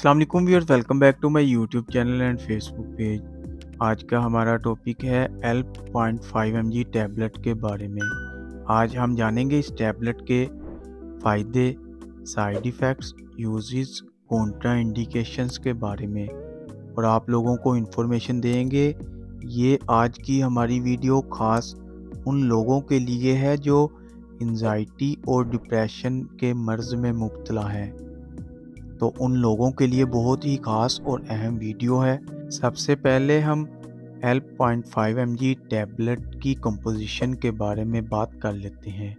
अस्सलाम वालेकुम viewers, welcome back to my YouTube channel and Facebook page. आज का हमारा टॉपिक है एल्प 0.5 mg टैबलेट के बारे में। आज हम जानेंगे इस टैबलेट के फ़ायदे, side effects, uses, Contra indications के बारे में और आप लोगों को इन्फॉर्मेशन देंगे। ये आज की हमारी वीडियो ख़ास उन लोगों के लिए है जो एंजाइटी और डिप्रेशन के मर्ज़ में मुब्तला हैं। तो उन लोगों के लिए बहुत ही ख़ास और अहम वीडियो है। सबसे पहले हम एल्प 0.5 mg टैबलेट की कंपोजिशन के बारे में बात कर लेते हैं।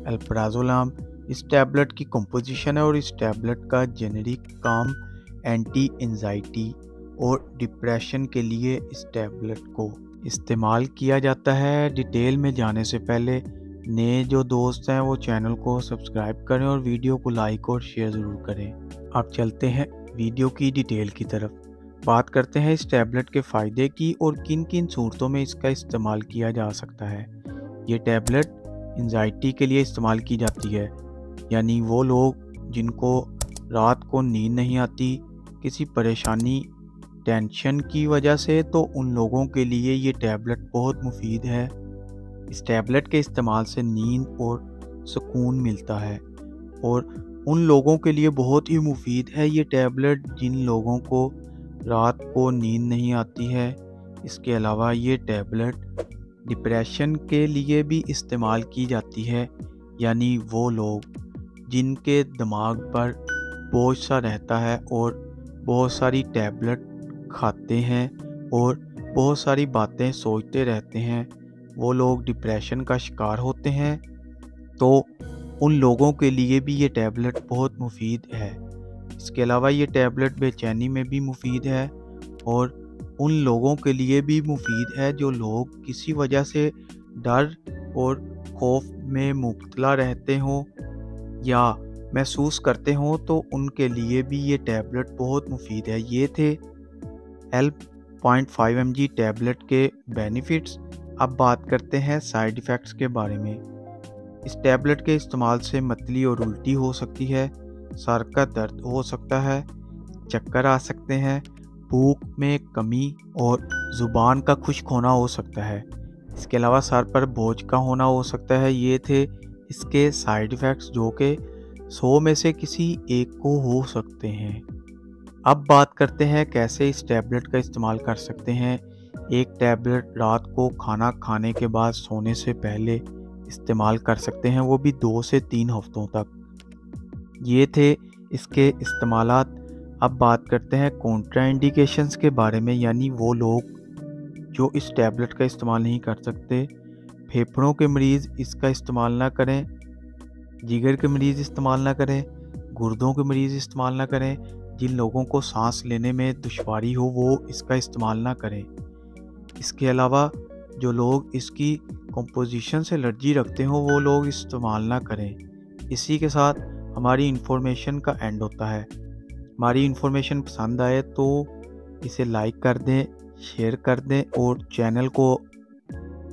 अल्प्राज़ोलाम इस टैबलेट की कंपोजिशन है और इस टैबलेट का जेनेरिक काम एंटी एंजाइटी और डिप्रेशन के लिए इस टैबलेट को इस्तेमाल किया जाता है। डिटेल में जाने से पहले नए जो दोस्त हैं वो चैनल को सब्सक्राइब करें और वीडियो को लाइक और शेयर ज़रूर करें। अब चलते हैं वीडियो की डिटेल की तरफ। बात करते हैं इस टैबलेट के फ़ायदे की और किन किन सूरतों में इसका इस्तेमाल किया जा सकता है। ये टैबलेट एंजाइटी के लिए इस्तेमाल की जाती है, यानी वो लोग जिनको रात को नींद नहीं आती किसी परेशानी टेंशन की वजह से, तो उन लोगों के लिए ये टैबलेट बहुत मुफीद है। इस टैबलेट के इस्तेमाल से नींद और सुकून मिलता है और उन लोगों के लिए बहुत ही मुफीद है ये टैबलेट जिन लोगों को रात को नींद नहीं आती है। इसके अलावा ये टैबलेट डिप्रेशन के लिए भी इस्तेमाल की जाती है, यानी वो लोग जिनके दिमाग पर बोझ सा रहता है और बहुत सारी टैबलेट खाते हैं और बहुत सारी बातें सोचते रहते हैं, वो लोग डिप्रेशन का शिकार होते हैं। तो उन लोगों के लिए भी ये टैबलेट बहुत मुफीद है। इसके अलावा ये टैबलेट बेचैनी में भी मुफीद है और उन लोगों के लिए भी मुफीद है जो लोग किसी वजह से डर और खौफ में मुब्तला रहते हों या महसूस करते हों, तो उनके लिए भी ये टैबलेट बहुत मुफीद है। ये थे एल्प 0.5 mg टैबलेट के बेनिफिट्स। अब बात करते हैं साइड इफ़ेक्ट्स के बारे में। इस टैबलेट के इस्तेमाल से मतली और उल्टी हो सकती है, सर का दर्द हो सकता है, चक्कर आ सकते हैं, भूख में कमी और ज़ुबान का खुश्क होना हो सकता है। इसके अलावा सर पर बोझ का होना हो सकता है। ये थे इसके साइड इफ़ेक्ट्स जो कि 100 में से किसी एक को हो सकते हैं। अब बात करते हैं कैसे इस टैबलेट का इस्तेमाल कर सकते हैं। एक टैबलेट रात को खाना खाने के बाद सोने से पहले इस्तेमाल कर सकते हैं, वो भी 2 से 3 हफ्तों तक। ये थे इसके इस्तेमालात। अब बात करते हैं कॉन्ट्रा इंडिकेशंस के बारे में, यानी वो लोग जो इस टैबलेट का इस्तेमाल नहीं कर सकते। फेफड़ों के मरीज़ इसका इस्तेमाल ना करें, जिगर के मरीज़ इस्तेमाल ना करें, गुर्दों के मरीज़ इस्तेमाल ना करें, जिन लोगों को सांस लेने में दुश्वारी हो वो इसका इस्तेमाल ना करें। इसके अलावा जो लोग इसकी कंपोजिशन से एलर्जी रखते हो वो लोग इस्तेमाल ना करें। इसी के साथ हमारी इन्फॉर्मेशन का एंड होता है। हमारी इन्फॉर्मेशन पसंद आए तो इसे लाइक कर दें, शेयर कर दें और चैनल को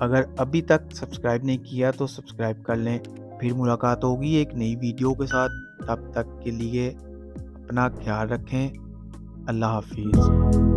अगर अभी तक सब्सक्राइब नहीं किया तो सब्सक्राइब कर लें। फिर मुलाकात होगी एक नई वीडियो के साथ। तब तक के लिए अपना ख्याल रखें। अल्लाह हाफिज़।